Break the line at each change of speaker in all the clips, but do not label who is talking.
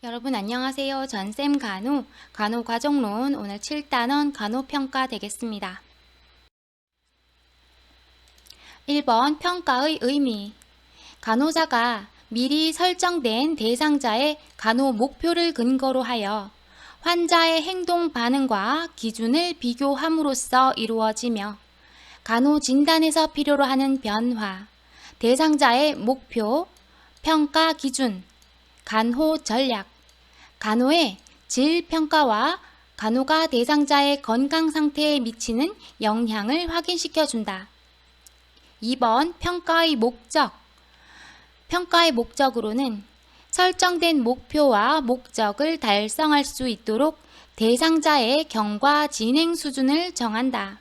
여러분 안녕하세요. 전쌤 간호과정론 오늘 7단원 간호평가 되겠습니다. 1번 평가의 의미. 간호사가 미리 설정된 대상자의 간호 목표를 근거로 하여 환자의 행동 반응과 기준을 비교함으로써 이루어지며 간호 진단에서 필요로 하는 변화, 대상자의 목표, 평가 기준, 간호 전략, 간호의 질 평가와 간호가 대상자의 건강 상태에 미치는 영향을 확인시켜준다. 2번 평가의 목적. 평가의 목적으로는 설정된 목표와 목적을 달성할 수 있도록 대상자의 경과 진행 수준을 정한다.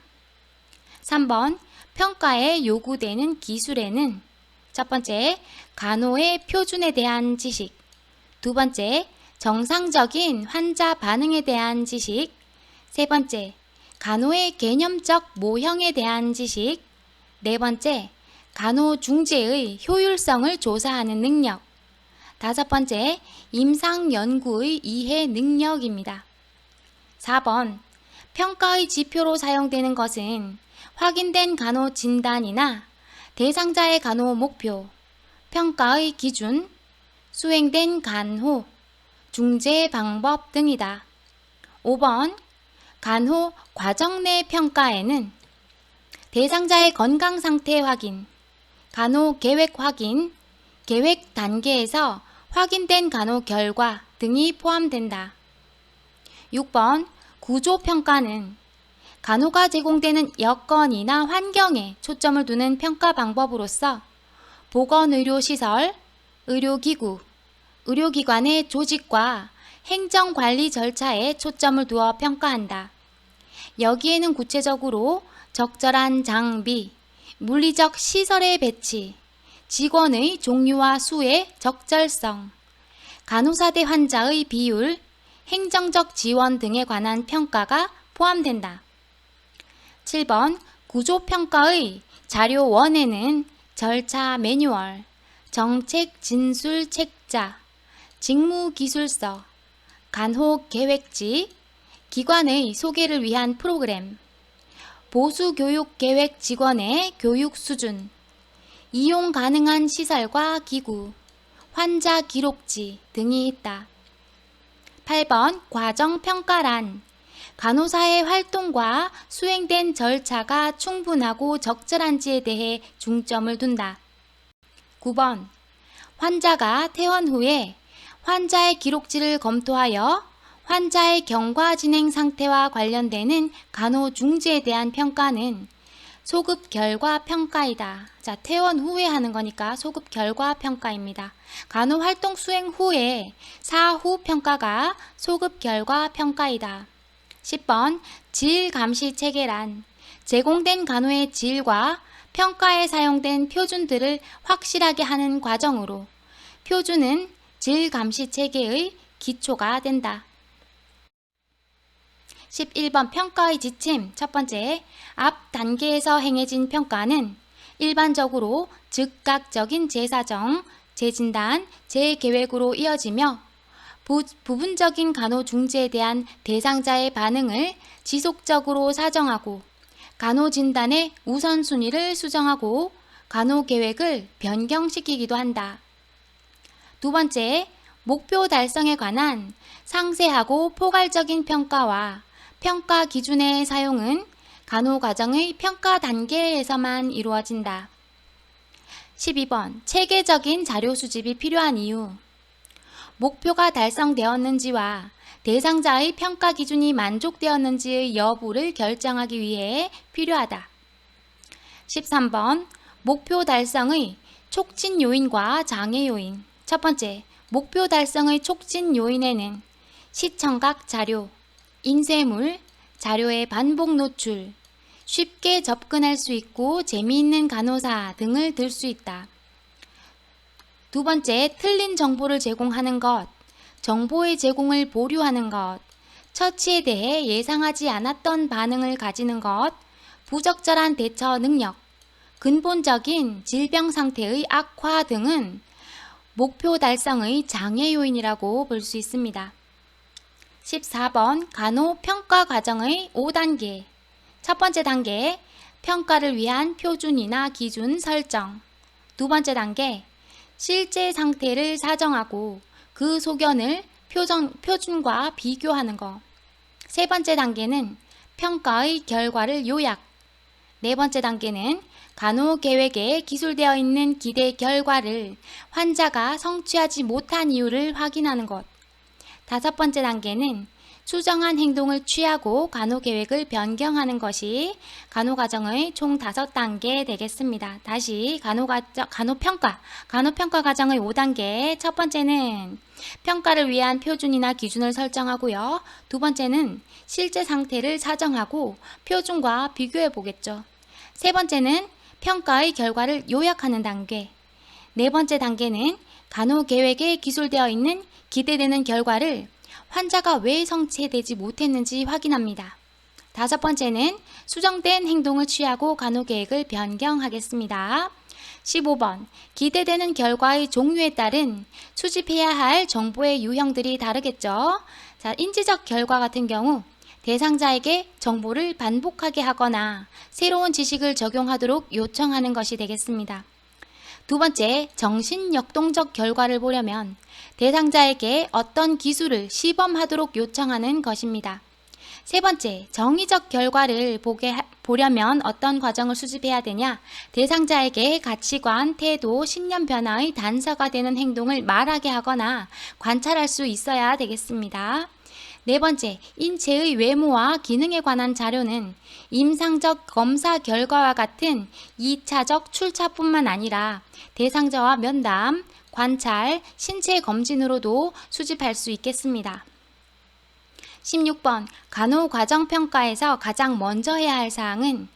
3번 평가에 요구되는 기술에는 첫 번째, 간호의 표준에 대한 지식, 두 번째, 정상적인 환자 반응에 대한 지식, 세 번째, 간호의 개념적 모형에 대한 지식, 네 번째, 간호 중재의 효율성을 조사하는 능력, 다섯 번째, 임상 연구의 이해 능력입니다. 4번, 평가의 지표로 사용되는 것은 확인된 간호 진단이나 대상자의 간호 목표, 평가의 기준, 수행된 간호, 중재 방법 등이다. 5번, 간호 과정 내 평가에는 대상자의 건강 상태 확인, 간호 계획 확인, 계획 단계에서 확인된 간호 결과 등이 포함된다. 6번, 구조 평가는 간호가 제공되는 여건이나 환경에 초점을 두는 평가 방법으로서 보건의료시설, 의료기구, 의료기관의 조직과 행정관리 절차에 초점을 두어 평가한다. 여기에는 구체적으로 적절한 장비, 물리적 시설의 배치, 직원의 종류와 수의 적절성, 간호사 대 환자의 비율, 행정적 지원 등에 관한 평가가 포함된다. 7번 구조평가의 자료 1에는 절차 매뉴얼, 정책 진술 책자, 직무기술서, 간호 계획지, 기관의 소개를 위한 프로그램, 보수교육 계획 직원의 교육 수준, 이용 가능한 시설과 기구, 환자 기록지 등이 있다. 8번 과정평가란 간호사의 활동과 수행된 절차가 충분하고 적절한지에 대해 중점을 둔다. 9번 환자가 퇴원 후에 환자의 기록지를 검토하여 환자의 경과 진행 상태와 관련되는 간호 중지에 대한 평가는 소급 결과 평가이다. 자, 퇴원 후에 하는 거니까 소급 결과 평가입니다. 간호 활동 수행 후에 사후 평가가 소급 결과 평가이다. 10번 질 감시 체계란 제공된 간호의 질과 평가에 사용된 표준들을 확실하게 하는 과정으로 표준은 질 감시 체계의 기초가 된다. 11번 평가의 지침. 첫 번째, 앞 단계에서 행해진 평가는 일반적으로 즉각적인 재사정, 재진단, 재계획으로 이어지며 부분적인 간호 중지에 대한 대상자의 반응을 지속적으로 사정하고 간호 진단의 우선순위를 수정하고 간호 계획을 변경시키기도 한다. 두 번째, 목표 달성에 관한 상세하고 포괄적인 평가와 평가 기준의 사용은 간호 과정의 평가 단계에서만 이루어진다. 12번 체계적인 자료 수집이 필요한 이유. 목표가 달성되었는지와 대상자의 평가 기준이 만족되었는지의 여부를 결정하기 위해 필요하다. 13번 목표 달성의 촉진 요인과 장애 요인. 첫 번째, 목표 달성의 촉진 요인에는 시청각 자료, 인쇄물, 자료의 반복 노출, 쉽게 접근할 수 있고 재미있는 간호사 등을 들 수 있다. 두 번째, 틀린 정보를 제공하는 것, 정보의 제공을 보류하는 것, 처치에 대해 예상하지 않았던 반응을 가지는 것, 부적절한 대처 능력, 근본적인 질병 상태의 악화 등은 목표 달성의 장애 요인이라고 볼 수 있습니다. 14번 간호평가 과정의 5단계. 첫 번째 단계, 평가를 위한 표준이나 기준 설정. 두 번째 단계, 실제 상태를 사정하고 그 소견을 표준과 비교하는 것. 세 번째 단계는 평가의 결과를 요약. 네 번째 단계는 간호계획에 기술되어 있는 기대 결과를 환자가 성취하지 못한 이유를 확인하는 것. 다섯 번째 단계는 수정한 행동을 취하고 간호계획을 변경하는 것이 간호과정의 총 5단계 되겠습니다. 다시 간호평가 과정의 5단계. 첫 번째는 평가를 위한 표준이나 기준을 설정하고요. 두 번째는 실제 상태를 사정하고 표준과 비교해 보겠죠. 세 번째는 평가의 결과를 요약하는 단계. 네 번째 단계는 간호계획에 기술되어 있는 기대되는 결과를 환자가 왜 성취되지 못했는지 확인합니다. 다섯 번째는 수정된 행동을 취하고 간호계획을 변경하겠습니다. 15번 기대되는 결과의 종류에 따른 수집해야 할 정보의 유형들이 다르겠죠. 자, 인지적 결과 같은 경우 대상자에게 정보를 반복하게 하거나 새로운 지식을 적용하도록 요청하는 것이 되겠습니다. 두 번째, 정신역동적 결과를 보려면 대상자에게 어떤 기술을 시범하도록 요청하는 것입니다. 세 번째, 정의적 결과를 보려면 어떤 과정을 수집해야 되냐? 대상자에게 가치관, 태도, 신념 변화의 단서가 되는 행동을 말하게 하거나 관찰할 수 있어야 되겠습니다. 네 번째, 인체의 외모와 기능에 관한 자료는 임상적 검사 결과와 같은 2차적 출처뿐만 아니라 대상자와 면담, 관찰, 신체 검진으로도 수집할 수 있겠습니다. 16번 간호과정평가에서 가장 먼저 해야 할 사항은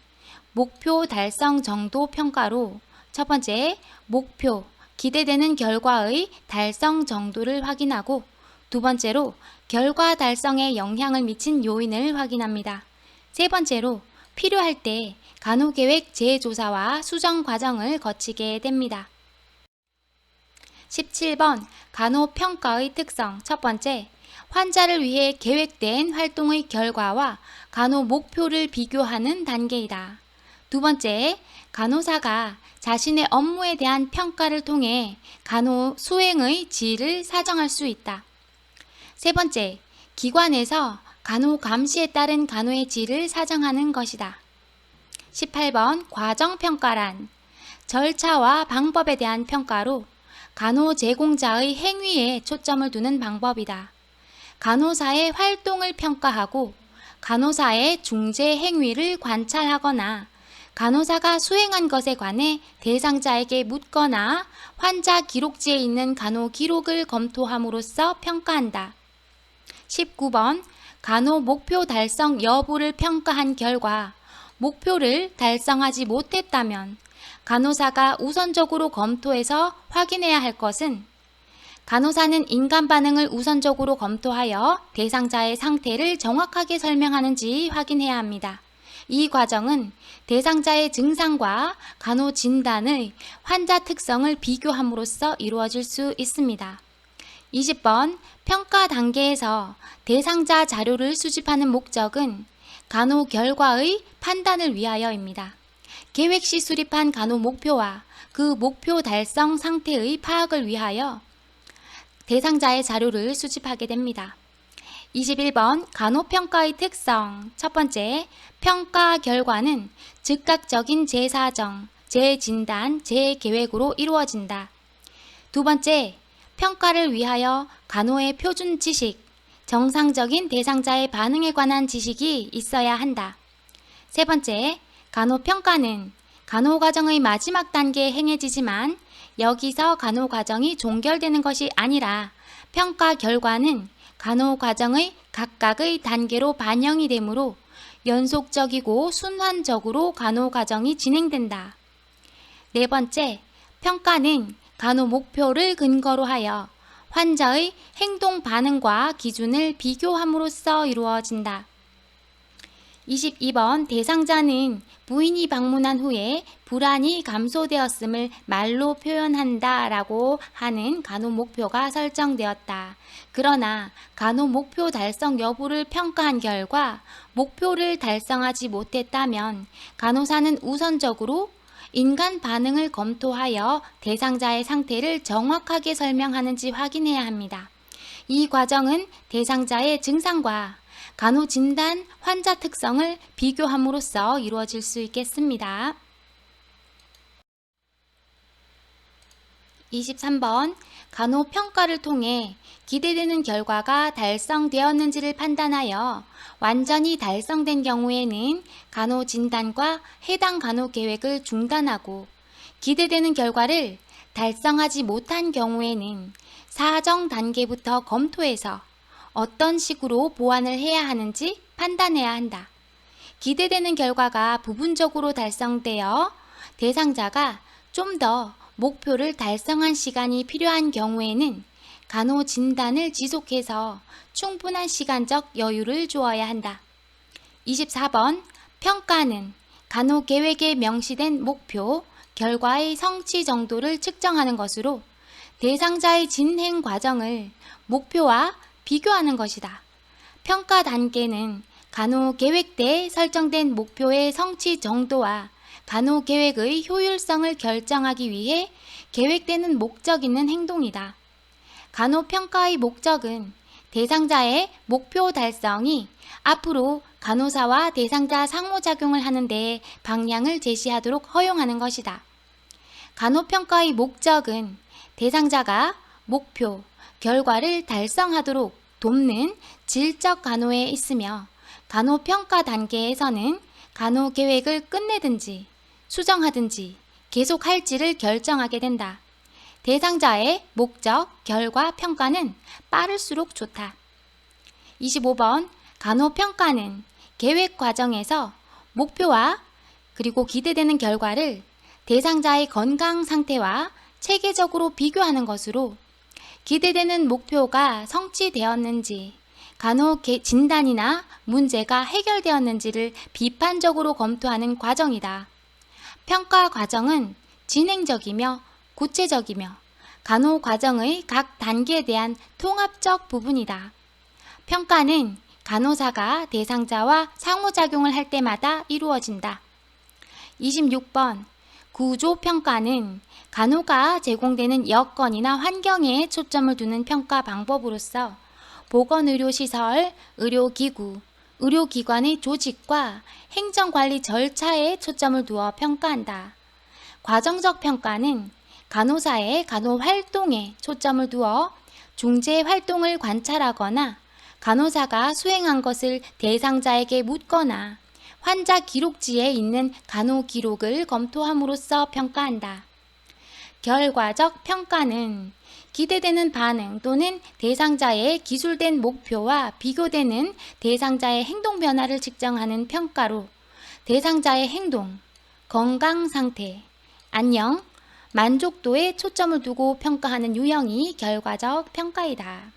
목표 달성 정도 평가로 첫 번째, 목표, 기대되는 결과의 달성 정도를 확인하고 두 번째로 결과 달성에 영향을 미친 요인을 확인합니다. 세 번째로 필요할 때 간호계획 재조사와 수정 과정을 거치게 됩니다. 17번 간호평가의 특성. 첫 번째, 환자를 위해 계획된 활동의 결과와 간호 목표를 비교하는 단계이다. 두 번째, 간호사가 자신의 업무에 대한 평가를 통해 간호 수행의 질을 사정할 수 있다. 세 번째, 기관에서 간호 감시에 따른 간호의 질을 사정하는 것이다. 18번 과정평가란 절차와 방법에 대한 평가로 간호 제공자의 행위에 초점을 두는 방법이다. 간호사의 활동을 평가하고 간호사의 중재 행위를 관찰하거나 간호사가 수행한 것에 관해 대상자에게 묻거나 환자 기록지에 있는 간호 기록을 검토함으로써 평가한다. 19번 간호 목표 달성 여부를 평가한 결과 목표를 달성하지 못했다면 간호사가 우선적으로 검토해서 확인해야 할 것은 간호사는 인간 반응을 우선적으로 검토하여 대상자의 상태를 정확하게 설명하는지 확인해야 합니다. 이 과정은 대상자의 증상과 간호 진단의 환자 특성을 비교함으로써 이루어질 수 있습니다. 20번 평가 단계에서 대상자 자료를 수집하는 목적은 간호 결과의 판단을 위하여입니다. 계획 시 수립한 간호 목표와 그 목표 달성 상태의 파악을 위하여 대상자의 자료를 수집하게 됩니다. 21번 간호평가의 특성. 첫 번째, 평가 결과는 즉각적인 재사정, 재진단, 재계획으로 이루어진다. 두 번째, 평가를 위하여 간호의 표준 지식, 정상적인 대상자의 반응에 관한 지식이 있어야 한다. 세 번째, 간호평가는 간호과정의 마지막 단계에 행해지지만 여기서 간호과정이 종결되는 것이 아니라 평가 결과는 간호과정의 각각의 단계로 반영이 되므로 연속적이고 순환적으로 간호과정이 진행된다. 네 번째, 평가는 간호 목표를 근거로 하여 환자의 행동 반응과 기준을 비교함으로써 이루어진다. 22번 대상자는 부인이 방문한 후에 불안이 감소되었음을 말로 표현한다 라고 하는 간호 목표가 설정되었다. 그러나 간호 목표 달성 여부를 평가한 결과 목표를 달성하지 못했다면 간호사는 우선적으로 인간 반응을 검토하여 대상자의 상태를 정확하게 설명하는지 확인해야 합니다. 이 과정은 대상자의 증상과 간호 진단 환자 특성을 비교함으로써 이루어질 수 있겠습니다. 23번 간호 평가를 통해 기대되는 결과가 달성되었는지를 판단하여 완전히 달성된 경우에는 간호 진단과 해당 간호 계획을 중단하고 기대되는 결과를 달성하지 못한 경우에는 사정 단계부터 검토해서 어떤 식으로 보완을 해야 하는지 판단해야 한다. 기대되는 결과가 부분적으로 달성되어 대상자가 좀 더 목표를 달성한 시간이 필요한 경우에는 간호 진단을 지속해서 충분한 시간적 여유를 주어야 한다. 24번 평가는 간호 계획에 명시된 목표, 결과의 성취 정도를 측정하는 것으로 대상자의 진행 과정을 목표와 비교하는 것이다. 평가 단계는 간호 계획 때 설정된 목표의 성취 정도와 간호 계획의 효율성을 결정하기 위해 계획되는 목적 있는 행동이다. 간호 평가의 목적은 대상자의 목표 달성이 앞으로 간호사와 대상자 상호작용을 하는 데 방향을 제시하도록 허용하는 것이다. 간호 평가의 목적은 대상자가 목표, 결과를 달성하도록 돕는 질적 간호에 있으며 간호 평가 단계에서는 간호 계획을 끝내든지 수정하든지 계속할지를 결정하게 된다. 대상자의 목적, 결과, 평가는 빠를수록 좋다. 25번 간호 평가는 계획 과정에서 목표와 그리고 기대되는 결과를 대상자의 건강 상태와 체계적으로 비교하는 것으로 기대되는 목표가 성취되었는지 간호 진단이나 문제가 해결되었는지를 비판적으로 검토하는 과정이다. 평가 과정은 진행적이며 구체적이며 간호 과정의 각 단계에 대한 통합적 부분이다. 평가는 간호사가 대상자와 상호작용을 할 때마다 이루어진다. 26번 구조평가는 간호가 제공되는 여건이나 환경에 초점을 두는 평가 방법으로서 보건의료시설, 의료기구, 의료기관의 조직과 행정관리 절차에 초점을 두어 평가한다. 과정적 평가는 간호사의 간호활동에 초점을 두어 중재활동을 관찰하거나 간호사가 수행한 것을 대상자에게 묻거나 환자 기록지에 있는 간호 기록을 검토함으로써 평가한다. 결과적 평가는 기대되는 반응 또는 대상자의 기술된 목표와 비교되는 대상자의 행동 변화를 측정하는 평가로 대상자의 행동, 건강 상태, 안녕, 만족도에 초점을 두고 평가하는 유형이 결과적 평가이다.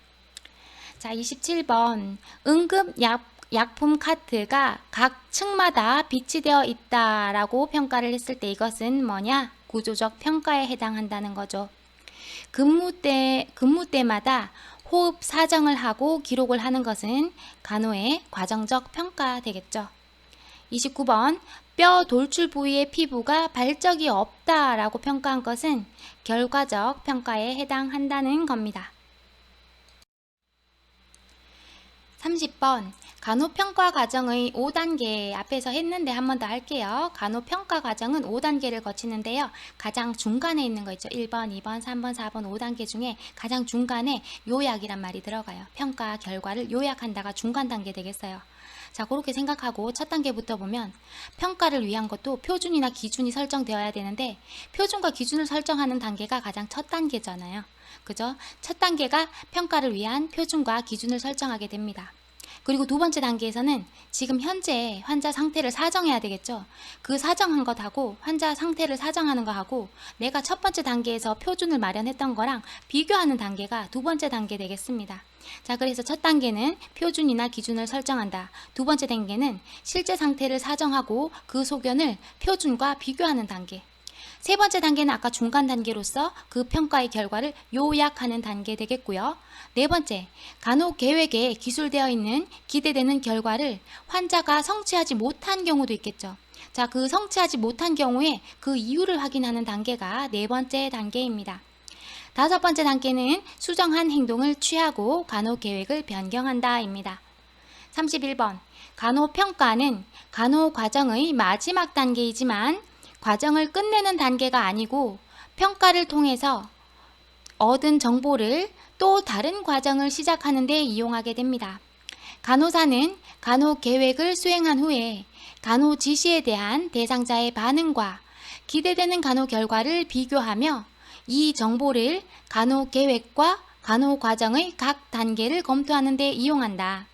자, 27번 응급약품 카트가 각 층마다 비치되어 있다라고 평가를 했을 때 이것은 뭐냐? 구조적 평가에 해당한다는 거죠. 근무 때마다 호흡 사정을 하고 기록을 하는 것은 간호의 과정적 평가 되겠죠. 29번 뼈 돌출 부위의 피부가 발적이 없다라고 평가한 것은 결과적 평가에 해당한다는 겁니다. 30번 간호평가 과정의 5단계 앞에서 했는데 한 번 더 할게요. 간호평가 과정은 5단계를 거치는데요. 가장 중간에 있는 거 있죠. 1번, 2번, 3번, 4번, 5단계 중에 가장 중간에 요약이란 말이 들어가요. 평가 결과를 요약한다가 중간 단계 되겠어요. 자, 그렇게 생각하고 첫 단계부터 보면 평가를 위한 것도 표준이나 기준이 설정되어야 되는데 표준과 기준을 설정하는 단계가 가장 첫 단계잖아요. 그죠? 첫 단계가 평가를 위한 표준과 기준을 설정하게 됩니다. 그리고 두 번째 단계에서는 지금 현재 환자 상태를 사정해야 되겠죠. 그 사정한 것하고 환자 상태를 사정하는 거하고 내가 첫 번째 단계에서 표준을 마련했던 거랑 비교하는 단계가 두 번째 단계 되겠습니다. 자, 그래서 첫 단계는 표준이나 기준을 설정한다. 두 번째 단계는 실제 상태를 사정하고 그 소견을 표준과 비교하는 단계. 세 번째 단계는 아까 중간 단계로서 그 평가의 결과를 요약하는 단계 되겠고요. 네 번째, 간호 계획에 기술되어 있는 기대되는 결과를 환자가 성취하지 못한 경우도 있겠죠. 자, 그 성취하지 못한 경우에 그 이유를 확인하는 단계가 네 번째 단계입니다. 다섯 번째 단계는 수정한 행동을 취하고 간호 계획을 변경한다입니다. 31번, 간호평가는 간호 과정의 마지막 단계이지만 과정을 끝내는 단계가 아니고 평가를 통해서 얻은 정보를 또 다른 과정을 시작하는 데 이용하게 됩니다. 간호사는 간호 계획을 수행한 후에 간호 지시에 대한 대상자의 반응과 기대되는 간호 결과를 비교하며 이 정보를 간호 계획과 간호 과정의 각 단계를 검토하는 데 이용한다.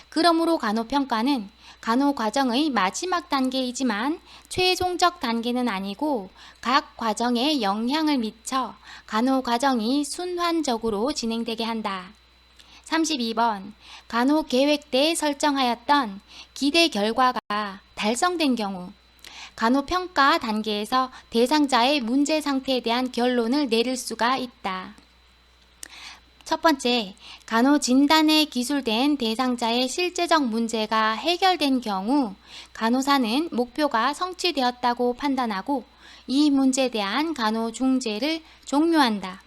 그러므로 간호평가는 간호 과정의 마지막 단계이지만 최종적 단계는 아니고 각 과정에 영향을 미쳐 간호 과정이 순환적으로 진행되게 한다. 32번, 간호 계획 때 설정하였던 기대 결과가 달성된 경우 간호평가 단계에서 대상자의 문제 상태에 대한 결론을 내릴 수가 있다. 첫 번째, 간호 진단에 기술된 대상자의 실제적 문제가 해결된 경우 간호사는 목표가 성취되었다고 판단하고 이 문제에 대한 간호 중재를 종료한다.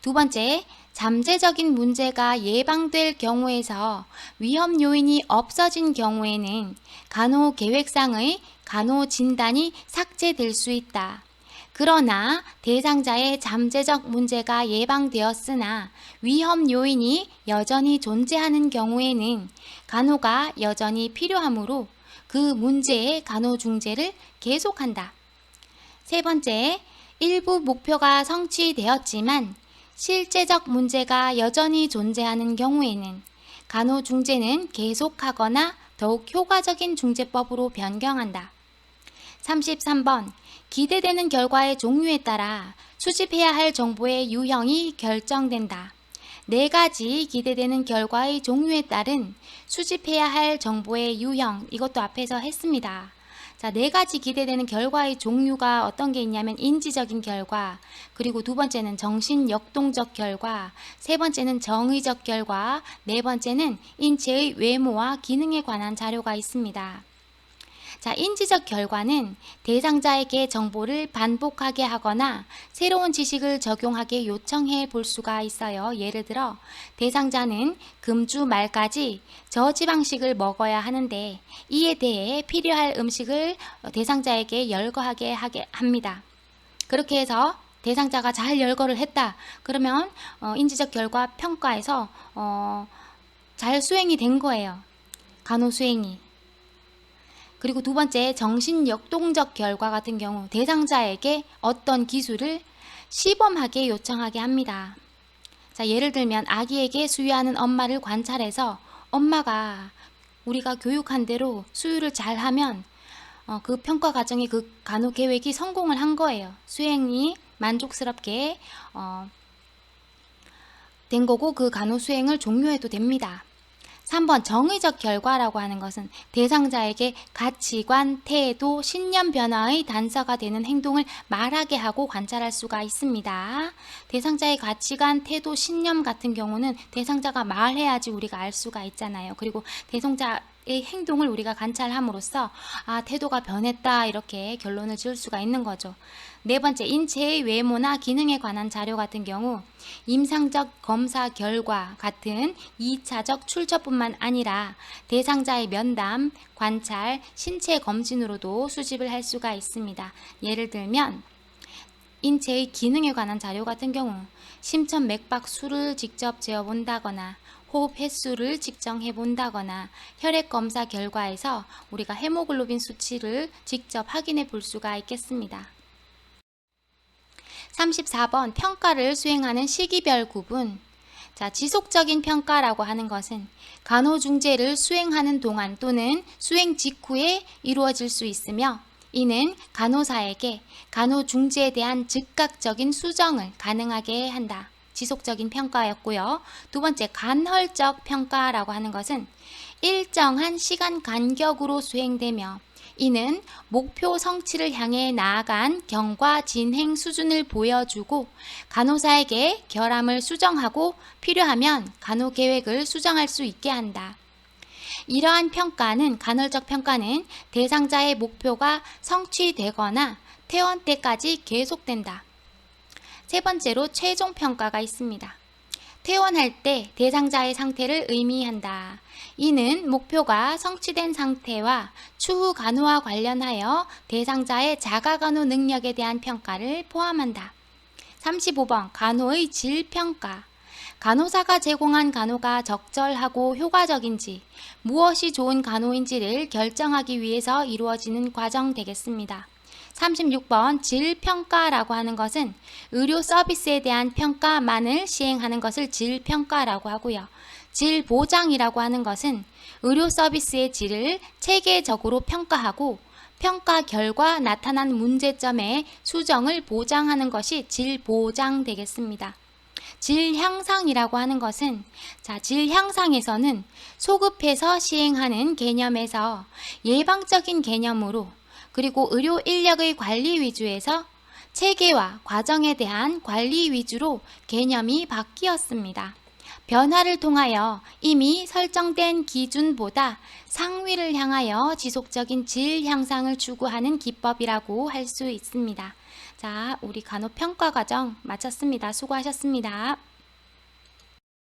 두 번째, 잠재적인 문제가 예방될 경우에서 위험 요인이 없어진 경우에는 간호 계획상의 간호 진단이 삭제될 수 있다. 그러나 대상자의 잠재적 문제가 예방되었으나 위험 요인이 여전히 존재하는 경우에는 간호가 여전히 필요하므로 그 문제의 간호 중재를 계속한다. 세 번째, 일부 목표가 성취되었지만 실제적 문제가 여전히 존재하는 경우에는 간호 중재는 계속하거나 더욱 효과적인 중재법으로 변경한다. 33번, 기대되는 결과의 종류에 따라 수집해야 할 정보의 유형이 결정된다. 네 가지 기대되는 결과의 종류에 따른 수집해야 할 정보의 유형, 이것도 앞에서 했습니다. 자, 네 가지 기대되는 결과의 종류가 어떤 게 있냐면 인지적인 결과, 그리고 두 번째는 정신역동적 결과, 세 번째는 정의적 결과, 네 번째는 인체의 외모와 기능에 관한 자료가 있습니다. 자, 인지적 결과는 대상자에게 정보를 반복하게 하거나 새로운 지식을 적용하게 요청해 볼 수가 있어요. 예를 들어 대상자는 금주 말까지 저지방식을 먹어야 하는데 이에 대해 필요할 음식을 대상자에게 열거하게 합니다. 그렇게 해서 대상자가 잘 열거를 했다. 그러면 인지적 결과 평가에서 잘 수행이 된 거예요. 간호 수행이. 그리고 두 번째, 정신역동적 결과 같은 경우 대상자에게 어떤 기술을 시범하게 요청하게 합니다. 자, 예를 들면 아기에게 수유하는 엄마를 관찰해서 엄마가 우리가 교육한 대로 수유를 잘하면 그 평가 과정의 그 간호 계획이 성공을 한 거예요. 수행이 만족스럽게 된 거고 그 간호 수행을 종료해도 됩니다. 3번, 정의적 결과라고 하는 것은 대상자에게 가치관, 태도, 신념 변화의 단서가 되는 행동을 말하게 하고 관찰할 수가 있습니다. 대상자의 가치관, 태도, 신념 같은 경우는 대상자가 말해야지 우리가 알 수가 있잖아요. 그리고 대상자의 행동을 우리가 관찰함으로써 태도가 변했다 이렇게 결론을 지을 수가 있는 거죠. 네 번째, 인체의 외모나 기능에 관한 자료 같은 경우 임상적 검사 결과 같은 2차적 출처뿐만 아니라 대상자의 면담, 관찰, 신체 검진으로도 수집을 할 수가 있습니다. 예를 들면 인체의 기능에 관한 자료 같은 경우 심천 맥박 수를 직접 재어본다거나 호흡 횟수를 측정해 본다거나 혈액 검사 결과에서 우리가 헤모글로빈 수치를 직접 확인해 볼 수가 있겠습니다. 34번, 평가를 수행하는 시기별 구분. 자, 지속적인 평가라고 하는 것은 간호중재를 수행하는 동안 또는 수행 직후에 이루어질 수 있으며 이는 간호사에게 간호중재에 대한 즉각적인 수정을 가능하게 한다. 지속적인 평가였고요. 두 번째, 간헐적 평가라고 하는 것은 일정한 시간 간격으로 수행되며 이는 목표 성취를 향해 나아간 경과 진행 수준을 보여주고 간호사에게 결함을 수정하고 필요하면 간호 계획을 수정할 수 있게 한다. 이러한 평가는, 간헐적 평가는 대상자의 목표가 성취되거나 퇴원 때까지 계속된다. 세 번째로 최종 평가가 있습니다. 퇴원할 때 대상자의 상태를 의미한다. 이는 목표가 성취된 상태와 추후 간호와 관련하여 대상자의 자가간호 능력에 대한 평가를 포함한다. 35번 간호의 질평가. 간호사가 제공한 간호가 적절하고 효과적인지, 무엇이 좋은 간호인지를 결정하기 위해서 이루어지는 과정 되겠습니다. 36번 질평가라고 하는 것은 의료 서비스에 대한 평가만을 시행하는 것을 질평가라고 하고요. 질보장이라고 하는 것은 의료 서비스의 질을 체계적으로 평가하고 평가 결과 나타난 문제점의 수정을 보장하는 것이 질보장 되겠습니다. 질향상이라고 하는 것은 질향상에서는 소급해서 시행하는 개념에서 예방적인 개념으로, 그리고 의료 인력의 관리 위주에서 체계와 과정에 대한 관리 위주로 개념이 바뀌었습니다. 변화를 통하여 이미 설정된 기준보다 상위를 향하여 지속적인 질 향상을 추구하는 기법이라고 할 수 있습니다. 자, 우리 간호평가 과정 마쳤습니다. 수고하셨습니다.